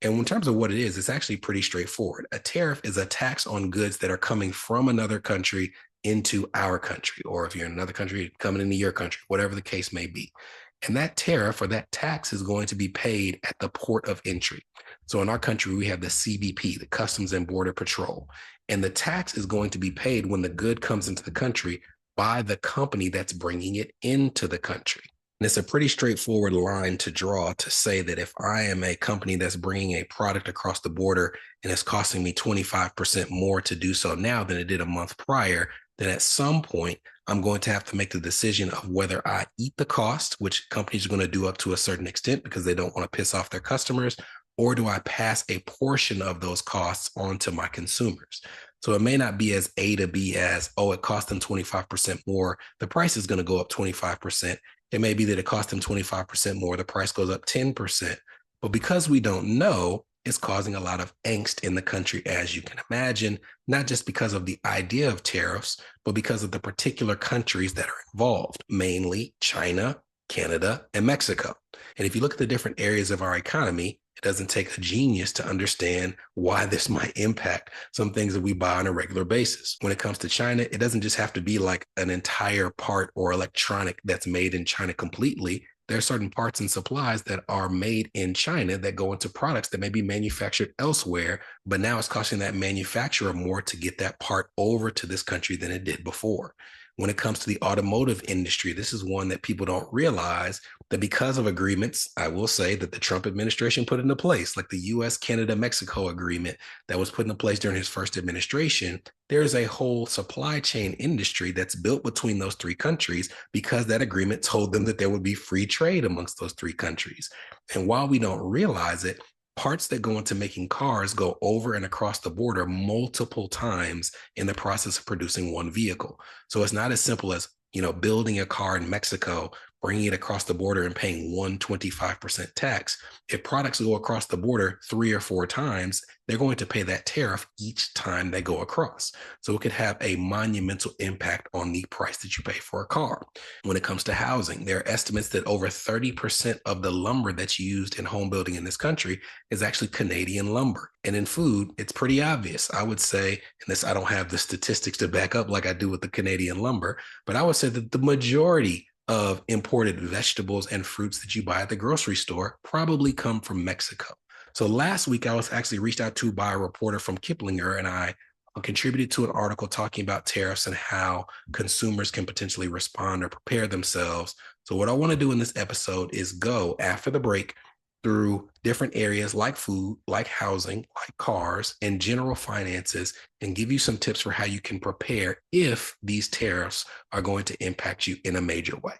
And in terms of what it is, it's actually pretty straightforward. A tariff is a tax on goods that are coming from another country into our country, or if you're in another country, coming into your country, whatever the case may be. And that tariff or that tax is going to be paid at the port of entry. So in our country, we have the CBP, the Customs and Border Patrol. And the tax is going to be paid when the good comes into the country by the company that's bringing it into the country. And it's a pretty straightforward line to draw to say that if I am a company that's bringing a product across the border and it's costing me 25% more to do so now than it did a month prior, then at some point, I'm going to have to make the decision of whether I eat the cost, which companies are going to do up to a certain extent because they don't want to piss off their customers, or do I pass a portion of those costs on to my consumers? So it may not be as A to B as, oh, it cost them 25% more. The price is going to go up 25%. It may be that it cost them 25% more. The price goes up 10%. But because we don't know, it's causing a lot of angst in the country, as you can imagine, not just because of the idea of tariffs, but because of the particular countries that are involved, mainly China, Canada, and Mexico. And if you look at the different areas of our economy, it doesn't take a genius to understand why this might impact some things that we buy on a regular basis. When it comes to China, it doesn't just have to be like an entire part or electronic that's made in China completely. There are certain parts and supplies that are made in China that go into products that may be manufactured elsewhere, but now it's costing that manufacturer more to get that part over to this country than it did before. When it comes to the automotive industry, this is one that people don't realize that because of agreements, I will say that the Trump administration put into place, like the US, Canada, Mexico agreement that was put into place during his first administration, there's a whole supply chain industry that's built between those three countries because that agreement told them that there would be free trade amongst those three countries. And while we don't realize it, parts that go into making cars go over and across the border multiple times in the process of producing one vehicle. So it's not as simple as, building a car in Mexico, bringing it across the border and paying 125% tax. If products go across the border 3 or 4 times, they're going to pay that tariff each time they go across. So it could have a monumental impact on the price that you pay for a car. When it comes to housing, there are estimates that over 30% of the lumber that's used in home building in this country is actually Canadian lumber. And in food, it's pretty obvious. I would say, and this, I don't have the statistics to back up like I do with the Canadian lumber, but I would say that the majority of imported vegetables and fruits that you buy at the grocery store probably come from Mexico. So last week, I was actually reached out to by a reporter from Kiplinger, and I contributed to an article talking about tariffs and how consumers can potentially respond or prepare themselves. So what I want to do in this episode is go after the break through different areas like food, like housing, like cars, and general finances, and give you some tips for how you can prepare if these tariffs are going to impact you in a major way.